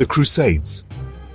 The Crusades.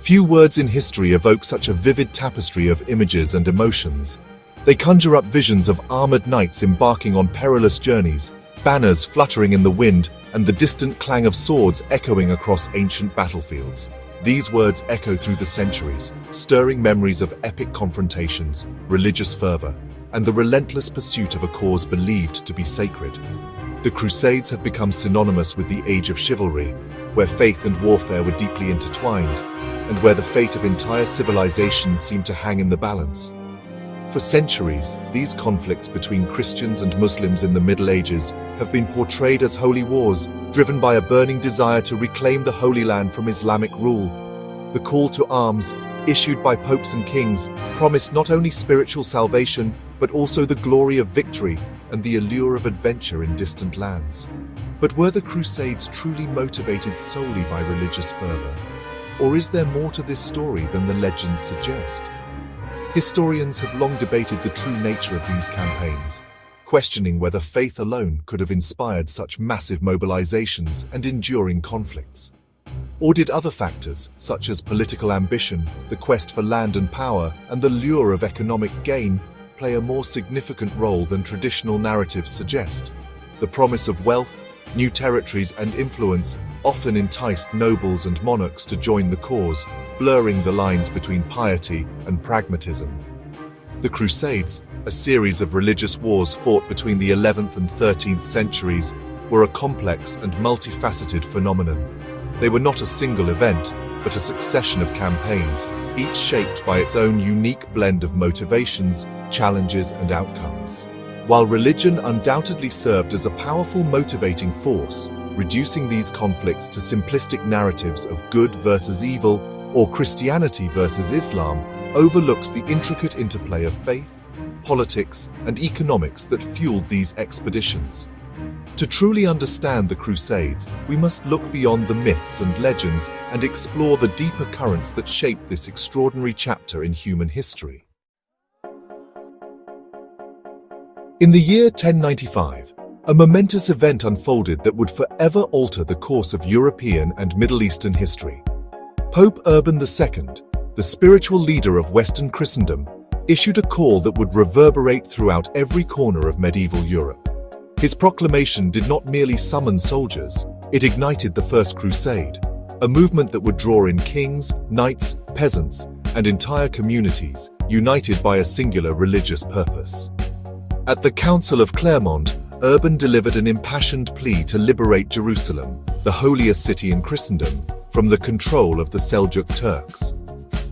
Few words in history evoke such a vivid tapestry of images and emotions. They conjure up visions of armored knights embarking on perilous journeys, banners fluttering in the wind, and the distant clang of swords echoing across ancient battlefields. These words echo through the centuries, stirring memories of epic confrontations, religious fervor, and the relentless pursuit of a cause believed to be sacred. The Crusades have become synonymous with the age of chivalry, where faith and warfare were deeply intertwined, and where the fate of entire civilizations seemed to hang in the balance. For centuries, these conflicts between Christians and Muslims in the Middle Ages have been portrayed as holy wars, driven by a burning desire to reclaim the Holy Land from Islamic rule. The call to arms, issued by popes and kings, promised not only spiritual salvation, but also the glory of victory and the allure of adventure in distant lands. But were the Crusades truly motivated solely by religious fervor? Or is there more to this story than the legends suggest? Historians have long debated the true nature of these campaigns, questioning whether faith alone could have inspired such massive mobilizations and enduring conflicts. Or did other factors, such as political ambition, the quest for land and power, and the lure of economic gain, play a more significant role than traditional narratives suggest? The promise of wealth, new territories, and influence often enticed nobles and monarchs to join the cause, blurring the lines between piety and pragmatism. The Crusades, a series of religious wars fought between the 11th and 13th centuries, were a complex and multifaceted phenomenon. They were not a single event, but a succession of campaigns, each shaped by its own unique blend of motivations, challenges, and outcomes. While religion undoubtedly served as a powerful motivating force, reducing these conflicts to simplistic narratives of good versus evil or Christianity versus Islam overlooks the intricate interplay of faith, politics, and economics that fueled these expeditions. To truly understand the Crusades, we must look beyond the myths and legends and explore the deeper currents that shaped this extraordinary chapter in human history. In the year 1095, a momentous event unfolded that would forever alter the course of European and Middle Eastern history. Pope Urban II, the spiritual leader of Western Christendom, issued a call that would reverberate throughout every corner of medieval Europe. His proclamation did not merely summon soldiers, it ignited the First Crusade, a movement that would draw in kings, knights, peasants, and entire communities, united by a singular religious purpose. At the Council of Clermont, Urban delivered an impassioned plea to liberate Jerusalem, the holiest city in Christendom, from the control of the Seljuk Turks.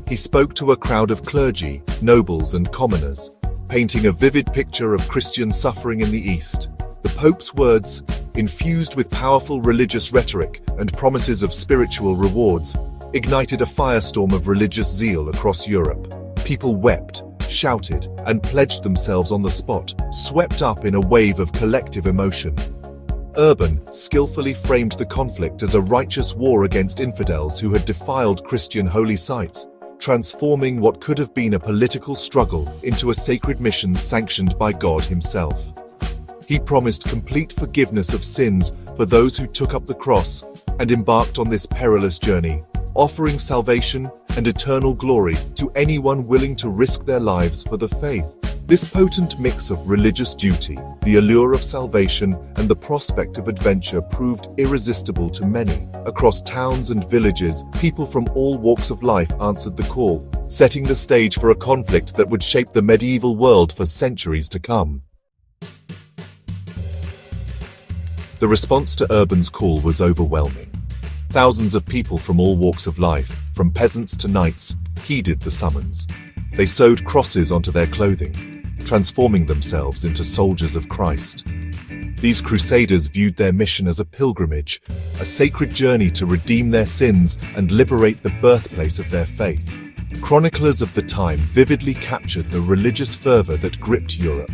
He spoke to a crowd of clergy, nobles, and commoners, painting a vivid picture of Christian suffering in the East. The Pope's words, infused with powerful religious rhetoric and promises of spiritual rewards, ignited a firestorm of religious zeal across Europe. People wept, shouted, and pledged themselves on the spot, swept up in a wave of collective emotion. Urban skillfully framed the conflict as a righteous war against infidels who had defiled Christian holy sites, transforming what could have been a political struggle into a sacred mission sanctioned by God himself. He promised complete forgiveness of sins for those who took up the cross and embarked on this perilous journey, offering salvation and eternal glory to anyone willing to risk their lives for the faith. This potent mix of religious duty, the allure of salvation, and the prospect of adventure proved irresistible to many. Across towns and villages, people from all walks of life answered the call, setting the stage for a conflict that would shape the medieval world for centuries to come. The response to Urban's call was overwhelming. Thousands of people from all walks of life, from peasants to knights, heeded the summons. They sewed crosses onto their clothing, transforming themselves into soldiers of Christ. These crusaders viewed their mission as a pilgrimage, a sacred journey to redeem their sins and liberate the birthplace of their faith. Chroniclers of the time vividly captured the religious fervor that gripped Europe.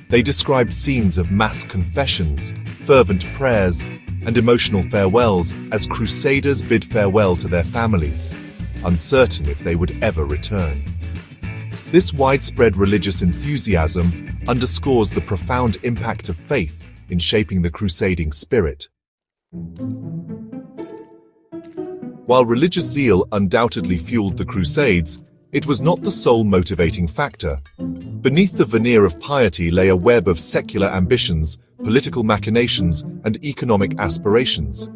They described scenes of mass confessions, fervent prayers, and emotional farewells as crusaders bid farewell to their families, uncertain if they would ever return. This widespread religious enthusiasm underscores the profound impact of faith in shaping the crusading spirit. While religious zeal undoubtedly fueled the Crusades, it was not the sole motivating factor. Beneath the veneer of piety lay a web of secular ambitions, political machinations, and economic aspirations.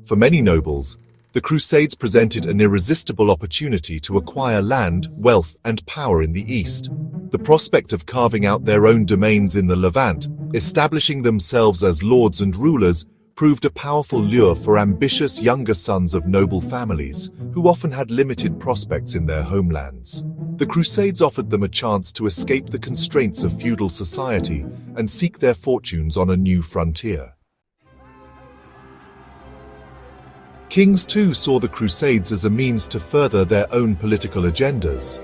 For many nobles, the Crusades presented an irresistible opportunity to acquire land, wealth, and power in the East. The prospect of carving out their own domains in the Levant, establishing themselves as lords and rulers, proved a powerful lure for ambitious younger sons of noble families, who often had limited prospects in their homelands. The Crusades offered them a chance to escape the constraints of feudal society and seek their fortunes on a new frontier. Kings too saw the Crusades as a means to further their own political agendas.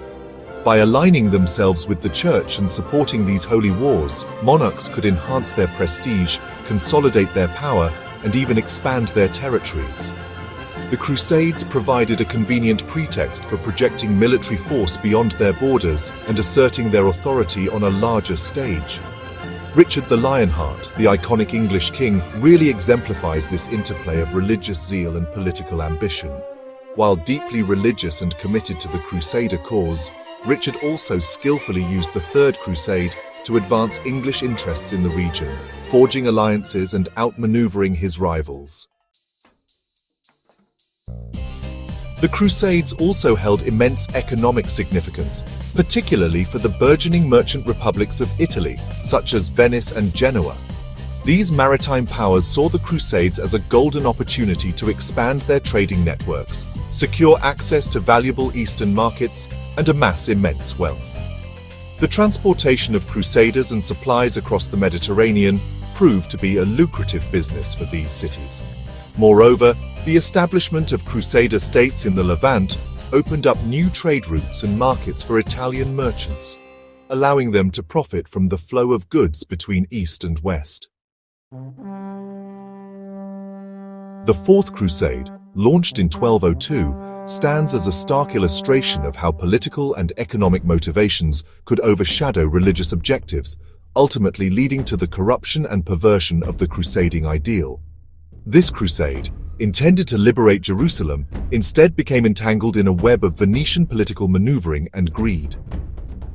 By aligning themselves with the Church and supporting these holy wars, monarchs could enhance their prestige, consolidate their power, and even expand their territories. The Crusades provided a convenient pretext for projecting military force beyond their borders and asserting their authority on a larger stage. Richard the Lionheart, the iconic English king, really exemplifies this interplay of religious zeal and political ambition. While deeply religious and committed to the Crusader cause, Richard also skillfully used the Third Crusade to advance English interests in the region, forging alliances and outmaneuvering his rivals. The Crusades also held immense economic significance, particularly for the burgeoning merchant republics of Italy, such as Venice and Genoa. These maritime powers saw the Crusades as a golden opportunity to expand their trading networks, secure access to valuable Eastern markets, and amass immense wealth. The transportation of crusaders and supplies across the Mediterranean proved to be a lucrative business for these cities. Moreover, the establishment of Crusader states in the Levant opened up new trade routes and markets for Italian merchants, allowing them to profit from the flow of goods between East and West. The Fourth Crusade, launched in 1202, stands as a stark illustration of how political and economic motivations could overshadow religious objectives, ultimately leading to the corruption and perversion of the crusading ideal. This crusade, intended to liberate Jerusalem, instead became entangled in a web of Venetian political maneuvering and greed.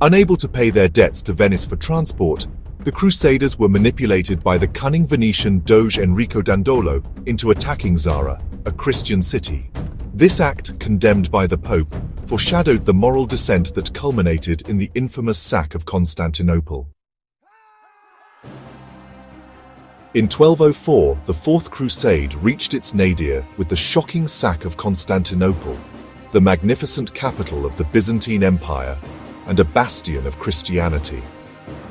Unable to pay their debts to Venice for transport, the Crusaders were manipulated by the cunning Venetian Doge Enrico Dandolo into attacking Zara, a Christian city. This act, condemned by the Pope, foreshadowed the moral descent that culminated in the infamous sack of Constantinople. In 1204, the Fourth Crusade reached its nadir with the shocking sack of Constantinople, the magnificent capital of the Byzantine Empire and a bastion of Christianity.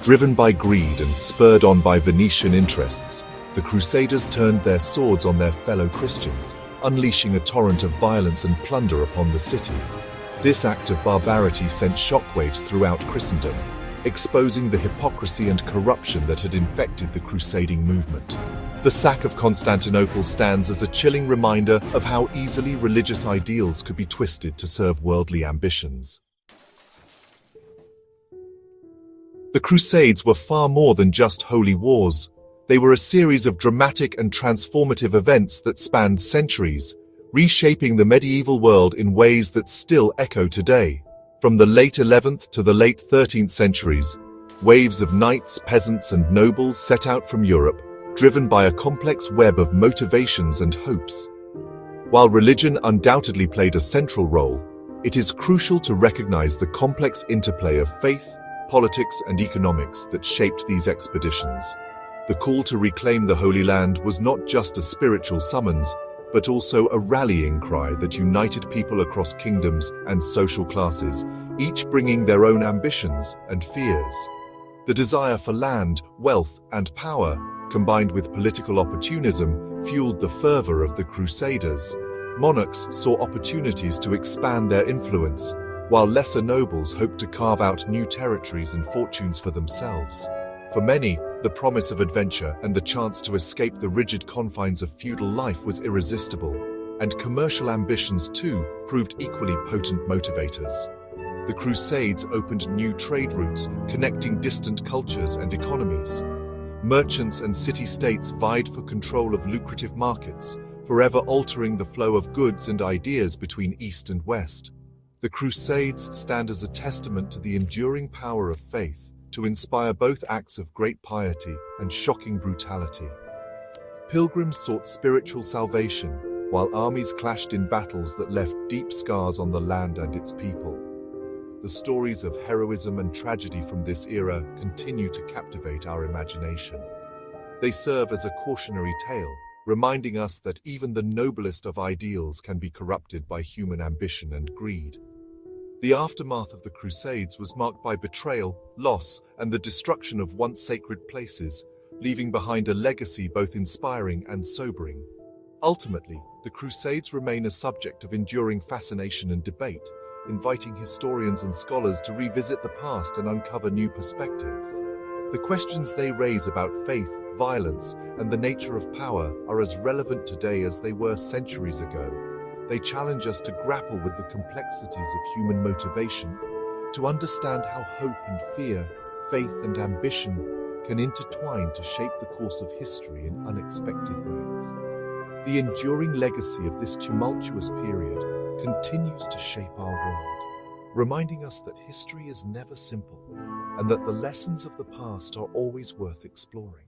Driven by greed and spurred on by Venetian interests, the Crusaders turned their swords on their fellow Christians, unleashing a torrent of violence and plunder upon the city. This act of barbarity sent shockwaves throughout Christendom, exposing the hypocrisy and corruption that had infected the crusading movement. The sack of Constantinople stands as a chilling reminder of how easily religious ideals could be twisted to serve worldly ambitions. The Crusades were far more than just holy wars. They were a series of dramatic and transformative events that spanned centuries, reshaping the medieval world in ways that still echo today. From the late 11th to the late 13th centuries, waves of knights, peasants, and nobles set out from Europe, driven by a complex web of motivations and hopes. While religion undoubtedly played a central role, it is crucial to recognize the complex interplay of faith, politics, and economics that shaped these expeditions. The call to reclaim the Holy Land was not just a spiritual summons, but also a rallying cry that united people across kingdoms and social classes, each bringing their own ambitions and fears. The desire for land, wealth, and power, combined with political opportunism, fueled the fervor of the Crusaders. Monarchs saw opportunities to expand their influence, while lesser nobles hoped to carve out new territories and fortunes for themselves. For many, the promise of adventure and the chance to escape the rigid confines of feudal life was irresistible, and commercial ambitions too proved equally potent motivators. The Crusades opened new trade routes, connecting distant cultures and economies. Merchants and city-states vied for control of lucrative markets, forever altering the flow of goods and ideas between East and West. The Crusades stand as a testament to the enduring power of faith to inspire both acts of great piety and shocking brutality. Pilgrims sought spiritual salvation, while armies clashed in battles that left deep scars on the land and its people. The stories of heroism and tragedy from this era continue to captivate our imagination. They serve as a cautionary tale, reminding us that even the noblest of ideals can be corrupted by human ambition and greed. The aftermath of the Crusades was marked by betrayal, loss, and the destruction of once sacred places, leaving behind a legacy both inspiring and sobering. Ultimately, the Crusades remain a subject of enduring fascination and debate, inviting historians and scholars to revisit the past and uncover new perspectives. The questions they raise about faith, violence, and the nature of power are as relevant today as they were centuries ago. They challenge us to grapple with the complexities of human motivation, to understand how hope and fear, faith and ambition can intertwine to shape the course of history in unexpected ways. The enduring legacy of this tumultuous period continues to shape our world, reminding us that history is never simple and that the lessons of the past are always worth exploring.